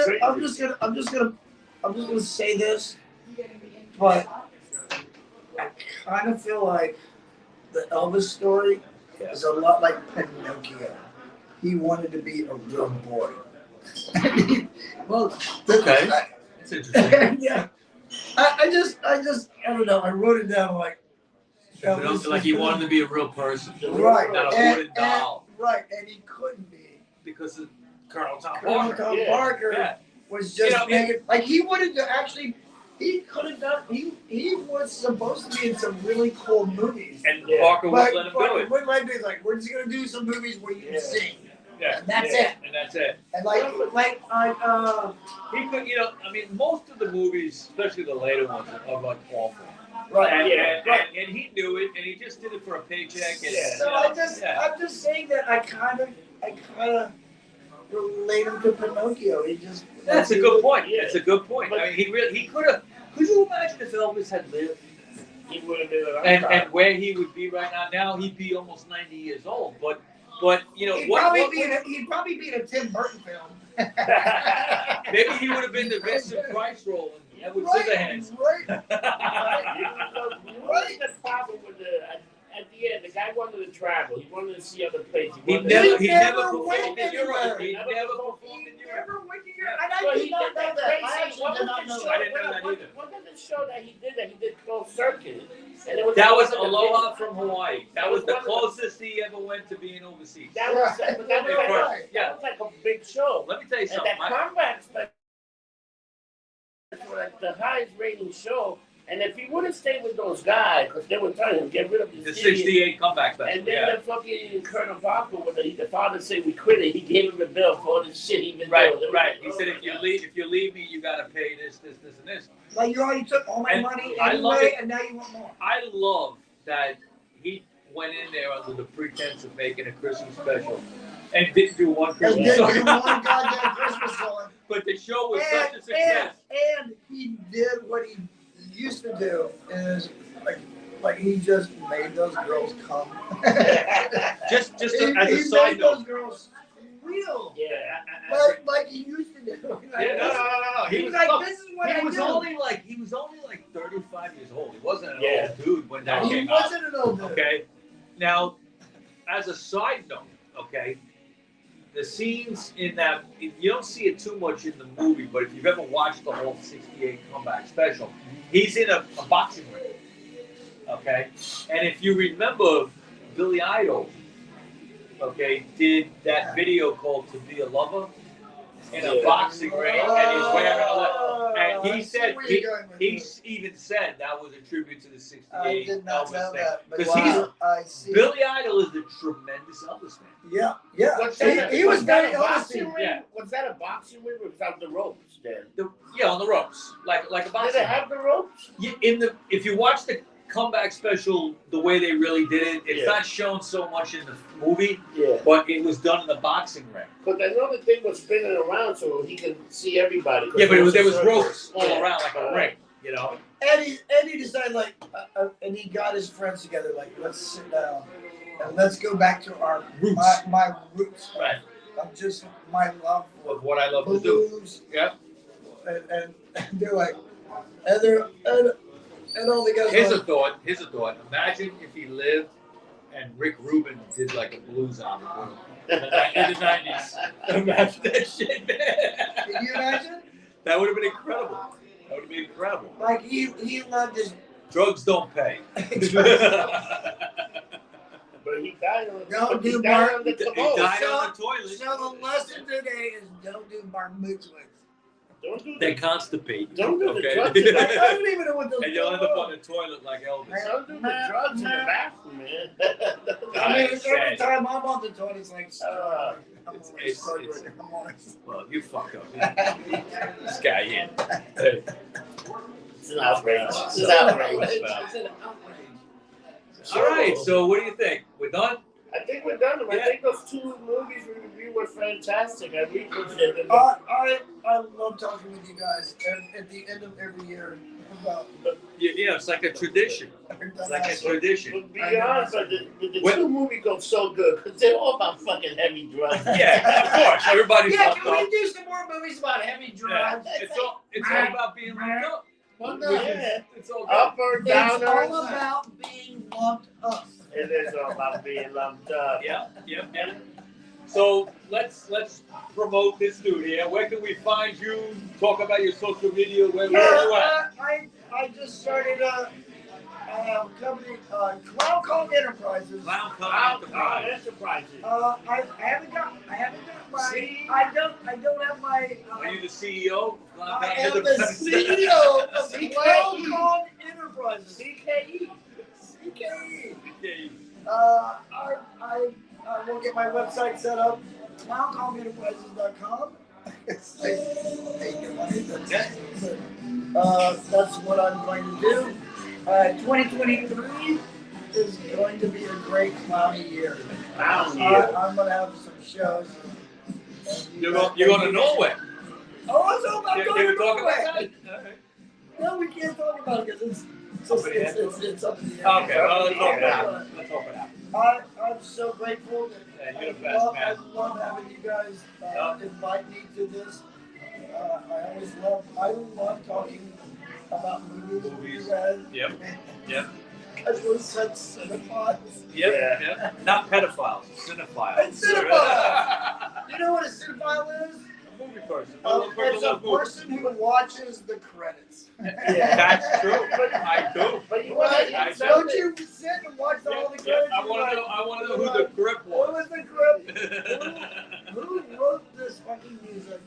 Speaker 3: just gonna say this, but I kind of feel like the Elvis story is a lot like Pinocchio. He wanted to be a real boy. Well,
Speaker 2: Okay. That's interesting.
Speaker 3: yeah. I don't know. I wrote it down like.
Speaker 2: Like he wanted to be a real person.
Speaker 3: Right.
Speaker 2: Not a wooden doll.
Speaker 3: Right, and he couldn't be.
Speaker 2: Because of Colonel Tom
Speaker 3: Colonel
Speaker 2: Parker.
Speaker 3: Tom Parker was just making, like he wanted to actually, he could have done, he was supposed to be in some really cool movies.
Speaker 2: And Parker wouldn't let him do it.
Speaker 3: Wouldn't let him do it. Like, we're just going to do some movies where you can sing.
Speaker 2: Yeah.
Speaker 3: And that's it.
Speaker 2: And that's it.
Speaker 3: And
Speaker 2: he could, I mean, most of the movies, especially the later ones, are like awful.
Speaker 3: right.
Speaker 2: And he knew it, and he just did it for a paycheck. And,
Speaker 3: So I'm just saying that I kind of relate him to Pinocchio. He just.
Speaker 2: That's a good point. That's a good point. I mean, he could have. Could you imagine if Elvis had lived?
Speaker 1: he would have been an
Speaker 2: And where he would be right now? Now he'd be almost 90 years old. But
Speaker 3: he'd probably be in a Tim Burton film.
Speaker 2: maybe he would have been the Vincent Price role in Edward Scissorhands.
Speaker 3: Right.
Speaker 1: What's the problem with at the end, the guy wanted to travel. He wanted to see other places.
Speaker 2: He never
Speaker 3: never
Speaker 2: performed
Speaker 3: went
Speaker 2: in Europe.
Speaker 3: anywhere.
Speaker 2: He never performed in Europe.
Speaker 3: Never went to Europe. And I did not know that. I actually did not know that.
Speaker 2: I didn't know that either.
Speaker 1: What does it show that he did? That he did close circuit. And it was
Speaker 2: That was Aloha from Hawaii. That was the
Speaker 1: one of
Speaker 2: closest he ever went to being overseas.
Speaker 1: That was
Speaker 2: Yeah.
Speaker 1: like a big show.
Speaker 2: Let me tell you
Speaker 1: And
Speaker 2: something.
Speaker 1: that comeback special was like the highest rating show. And if he would have stayed with those guys, because they were telling him get rid of
Speaker 2: The
Speaker 1: this
Speaker 2: 68 comeback special.
Speaker 1: and then the fucking Colonel Parker, when the father said we quit it, he gave him a bill for all this shit he been
Speaker 2: Right.
Speaker 1: doing.
Speaker 2: He said if you leave me, you gotta pay this, and this.
Speaker 3: Like you already took all my
Speaker 2: And
Speaker 3: money
Speaker 2: I love
Speaker 3: anyway,
Speaker 2: it.
Speaker 3: and now you want more.
Speaker 2: I love that he went in there under the pretense of making a Christmas special and didn't do one
Speaker 3: And
Speaker 2: Christmas
Speaker 3: then
Speaker 2: song.
Speaker 3: you one goddamn Christmas song.
Speaker 2: But the show was such a success.
Speaker 3: And he did what he used to do is like he just made those girls come.
Speaker 2: Just
Speaker 3: he
Speaker 2: as a side
Speaker 3: made
Speaker 2: note.
Speaker 3: those girls real.
Speaker 1: Yeah.
Speaker 3: Like he used to do.
Speaker 2: No.
Speaker 3: He was like,
Speaker 2: look,
Speaker 3: this is what
Speaker 2: he
Speaker 3: I
Speaker 2: was
Speaker 3: do.
Speaker 2: only like 35 years old. He wasn't an old dude when that
Speaker 3: He
Speaker 2: came out.
Speaker 3: wasn't an old dude.
Speaker 2: Okay. Now, as a side note, okay, the scenes in that you don't see it too much in the movie, but if you've ever watched the whole '68 comeback special, he's in a boxing ring. Okay, and if you remember, Billy Idol, okay, did that video called "To Be a Lover" in a boxing ring, and he's wearing a leather. And he said he even said that was a tribute to the '68
Speaker 3: I did not
Speaker 2: Elvis
Speaker 3: know
Speaker 2: thing.
Speaker 3: that. But
Speaker 2: Because
Speaker 3: I see.
Speaker 2: Billy Idol is a tremendous Elvis fan.
Speaker 3: Yeah. He was
Speaker 1: that
Speaker 3: very
Speaker 1: a boxing
Speaker 3: Elvis.
Speaker 1: ring?
Speaker 2: Yeah.
Speaker 1: Was that a boxing ring or was that the ropes then?
Speaker 2: On the ropes, like a
Speaker 1: Did
Speaker 2: boxing.
Speaker 1: it have the ropes?
Speaker 2: If you watch the comeback special, the way they really did it, it's
Speaker 1: Yeah.
Speaker 2: not shown so much in the movie,
Speaker 1: Yeah.
Speaker 2: but it was done in the boxing ring.
Speaker 1: Because I know the thing was spinning around so he could see everybody.
Speaker 2: Yeah, but there was
Speaker 1: a
Speaker 2: ropes
Speaker 1: circle.
Speaker 2: all around like a ring, you know.
Speaker 3: And he decided and he got his friends together let's sit down and let's go back to our
Speaker 2: Roots.
Speaker 3: my roots.
Speaker 2: Right.
Speaker 3: Of just my love for
Speaker 2: Of what I love to do.
Speaker 3: blues.
Speaker 2: Yeah.
Speaker 3: And they're like, and all the guys.
Speaker 2: Here's
Speaker 3: like,
Speaker 2: a thought. Imagine if he lived and Rick Rubin did like a blues album in the 90s. Imagine that shit, man.
Speaker 3: Can you imagine?
Speaker 2: That would have been incredible.
Speaker 3: Like he loved his.
Speaker 2: Drugs don't pay.
Speaker 1: But he died on
Speaker 3: Don't
Speaker 1: he
Speaker 3: do
Speaker 1: died
Speaker 3: bar-
Speaker 1: on the
Speaker 2: He
Speaker 1: commode.
Speaker 2: died on the toilet.
Speaker 3: So the lesson today is don't do bar mitzvahs.
Speaker 2: They constipate.
Speaker 1: Don't do the
Speaker 2: Okay.
Speaker 1: drugs. In the,
Speaker 3: I don't even know what those
Speaker 2: And you'll end up on the toilet like Elvis.
Speaker 1: don't do the drugs in the bathroom, man.
Speaker 3: I mean,
Speaker 2: It's
Speaker 3: every
Speaker 2: sad.
Speaker 3: time I'm on the toilet, it's like, I'm
Speaker 2: it's-
Speaker 3: struggling. I'm always.
Speaker 2: Well, you fuck up. This guy here. Hey.
Speaker 1: It's an outrage. It's an outrage.
Speaker 3: It's an outrage.
Speaker 2: All right. So what do you think? We're done.
Speaker 1: I think we're done. I
Speaker 2: Yeah.
Speaker 1: think those 2 movies we reviewed were fantastic. I really appreciate them.
Speaker 3: I love talking with you guys at the end of every year about.
Speaker 2: Yeah, it's like a tradition. It's like a tradition.
Speaker 1: But beyond, but the 2 movies go so good because they're all about fucking heavy drugs.
Speaker 2: Yeah, of course. Everybody's
Speaker 3: Yeah,
Speaker 2: fucked
Speaker 3: can
Speaker 2: up.
Speaker 3: we do some more movies about heavy
Speaker 2: Yeah.
Speaker 3: drugs?
Speaker 2: It's all about being lumped up.
Speaker 3: Well,
Speaker 1: no, yeah.
Speaker 2: It's all good.
Speaker 1: Up or
Speaker 3: It's
Speaker 1: downers.
Speaker 3: all about being lumped up.
Speaker 1: It is all about being lumped up.
Speaker 2: Yeah. So let's promote this studio. Where can we find you? Talk about your social media. Where you at?
Speaker 3: I just started a company, Clown Kong Enterprises.
Speaker 2: Clown Con
Speaker 1: Our
Speaker 2: Enterprise.
Speaker 1: enterprises.
Speaker 3: I haven't got my.
Speaker 1: See?
Speaker 3: I don't have my.
Speaker 2: Are you the CEO? Clown Con
Speaker 3: I am the
Speaker 2: Enterprise?
Speaker 3: CEO of
Speaker 1: CKE.
Speaker 3: Clown Kong Enterprises.
Speaker 1: CKE.
Speaker 3: CKE.
Speaker 2: Okay.
Speaker 3: I will get my website set up. ClownKongEnterprises.com. That's what I'm going to do. 2023 is going to be a great clowny year.
Speaker 1: Clown year.
Speaker 3: I'm going to have some shows.
Speaker 2: You're going to Norway.
Speaker 3: Oh, so I'm
Speaker 2: You
Speaker 3: going
Speaker 2: ever
Speaker 3: to
Speaker 2: talk about
Speaker 3: Norway.
Speaker 2: that? All right.
Speaker 3: No, we can't talk about it because it's up in the air.
Speaker 2: Okay, well, let's talk about it. Let's talk about it.
Speaker 3: I'm so grateful that
Speaker 2: Yeah, you're the best,
Speaker 3: I
Speaker 2: man.
Speaker 3: love having you guys invite me to this. I love talking about movies with you guys.
Speaker 2: Yep.
Speaker 3: Because we're such cinephiles.
Speaker 2: Yep. Not pedophiles, cinephiles.
Speaker 3: And cinephiles. You know what a cinephile is?
Speaker 2: A movie person.
Speaker 3: It's a person who watches the credits.
Speaker 1: Yeah.
Speaker 2: That's true. I do.
Speaker 1: But you want to
Speaker 3: Don't you sit and watch all the credits?
Speaker 2: I want to know who the grip
Speaker 3: Who
Speaker 2: was.
Speaker 3: was the grip? Who wrote this fucking music?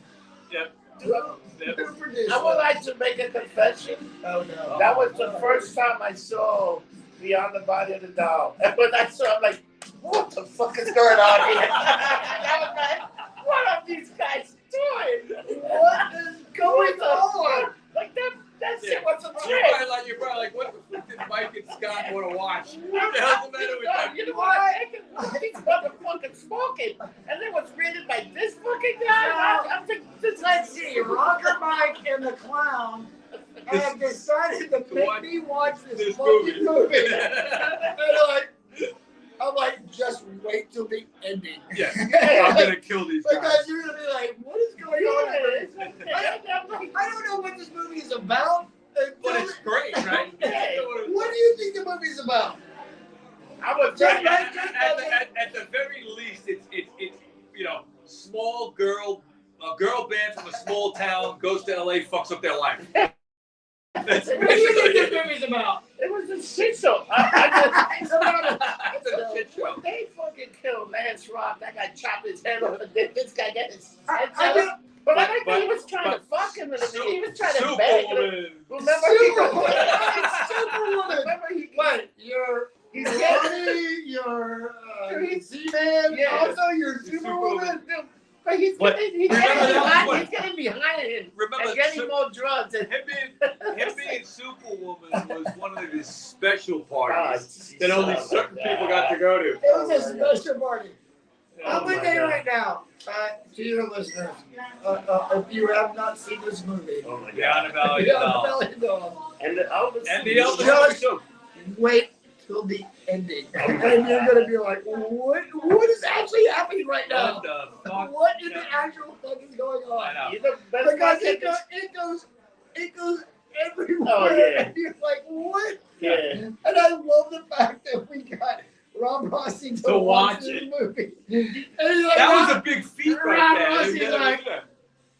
Speaker 2: Yep.
Speaker 3: Who produced
Speaker 1: I would
Speaker 3: it?
Speaker 1: like to make a confession.
Speaker 3: Oh no.
Speaker 1: That was the first time I saw Beyond the Body of the Doll. And when I saw it, I'm like, what the fuck is going on here? I was like, what are these guys doing?
Speaker 3: What is going on?
Speaker 1: Like that shit was a
Speaker 2: You're
Speaker 1: trick.
Speaker 2: probably like, what the fuck did Mike and Scott want to watch? What the hell's the matter with that?
Speaker 1: You know what? These motherfuckers smoking. And it was written by this fucking guy. I'm thinking,
Speaker 3: Let's see, Rocker Mike and the Clown have decided to make me watch this fucking movie. And I'm like, just wait till the ending.
Speaker 2: Yeah, I'm gonna kill these guys.
Speaker 3: Because you're gonna be like, what is going on here? I don't know what this movie is about.
Speaker 2: But it's great, right?
Speaker 3: What do you think the movie's about?
Speaker 1: I was
Speaker 2: At the very least, it's you know, small girl, a girl band from a small town goes to LA, fucks up their life. That's
Speaker 3: What do you think
Speaker 2: basically
Speaker 3: this movie's about?
Speaker 1: It was a shit show.
Speaker 3: It's about
Speaker 2: It's a shit show.
Speaker 1: When they fucking killed Lance Rock, that guy chopped his head off, and then this guy got his head
Speaker 3: I
Speaker 1: chopped. But I think he was trying to fuck him, and he was trying to bang him.
Speaker 2: Superwoman.
Speaker 1: Remember
Speaker 3: Superwoman.
Speaker 1: Remember he
Speaker 3: What? You're
Speaker 1: he's
Speaker 3: Bonnie, you're Z-Man,
Speaker 1: Yeah.
Speaker 3: also you're Superwoman.
Speaker 1: But he's
Speaker 2: But
Speaker 1: getting behind him
Speaker 2: Remember,
Speaker 1: and getting more drugs. And
Speaker 2: him being Superwoman was one of his special parties that only certain people got to go to.
Speaker 3: It was a special party. I'm going to tell you right now, to your listeners, if you have not seen this movie,
Speaker 1: Oh my
Speaker 2: Beyond
Speaker 1: God.
Speaker 2: the Valley of the Doll.
Speaker 3: Doll,
Speaker 1: And the Elvis.
Speaker 2: And the Elvis
Speaker 3: Just-
Speaker 2: too.
Speaker 3: wait till the ending, and you're going to be like, what is actually happening right now?
Speaker 2: What the fuck?
Speaker 3: What in the actual fuck is going
Speaker 2: I
Speaker 3: on?
Speaker 2: know.
Speaker 1: You're the best
Speaker 3: Because
Speaker 1: guy
Speaker 3: it goes everywhere.
Speaker 1: Oh, yeah.
Speaker 3: And you're like, what?
Speaker 1: Yeah.
Speaker 3: And I love the fact that we got Rob Rossi to watch this movie. And he's like,
Speaker 2: That was a big feat right
Speaker 3: Rob
Speaker 2: there.
Speaker 3: Rossi's
Speaker 2: Yeah,
Speaker 3: like,
Speaker 2: yeah.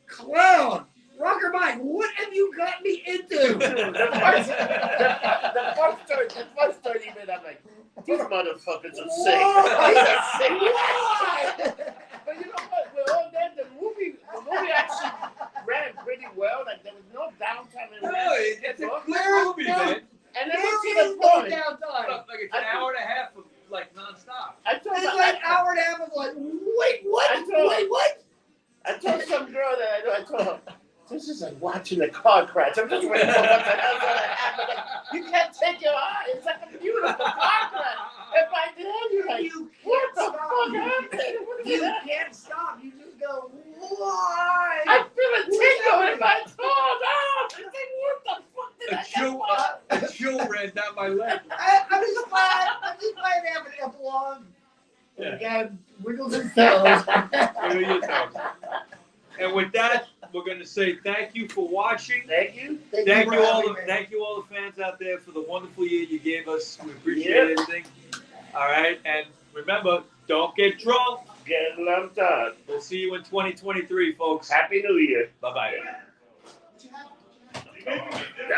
Speaker 3: Clown, Rocker Mike, what have you got me into?
Speaker 1: The first 30 minutes, I'm like, these motherfuckers are sick.
Speaker 3: Why?
Speaker 1: These are sick.
Speaker 3: Why?
Speaker 1: But you know what? With all that, the movie actually ran pretty well. Like there was no downtime.
Speaker 2: No, it's a clear movie, man.
Speaker 1: And then we see
Speaker 3: There
Speaker 1: the
Speaker 3: is no
Speaker 1: point.
Speaker 3: downtime.
Speaker 2: Like it's an hour and a half of like nonstop.
Speaker 1: I told
Speaker 3: It's
Speaker 1: her,
Speaker 3: like hour and a half of like, wait, what? Wait, what?
Speaker 1: I told some girl that I know. I told her, this is like watching a car crash. I'm just waiting for what the hell's gonna happen. Like, you can't take your eye. It's like a beautiful car crash. If I did, you're like, what the fuck happened?
Speaker 3: You can't stop. You just go, why?
Speaker 1: I feel a tingle in my toes. Oh, it's like, what the fuck did
Speaker 2: A chill ran down my leg.
Speaker 3: I'm just glad to have an epilogue.
Speaker 2: Yeah.
Speaker 3: The guy wiggles his toes.
Speaker 2: Wiggle your toes. And with that, we're going to say thank you for watching.
Speaker 1: Thank you.
Speaker 2: Thank you all the fans out there for the wonderful year you gave us. We appreciate everything. All right, and remember, don't get drunk.
Speaker 1: Get lumped up.
Speaker 2: We'll see you in 2023, folks.
Speaker 1: Happy New Year.
Speaker 2: Bye-bye.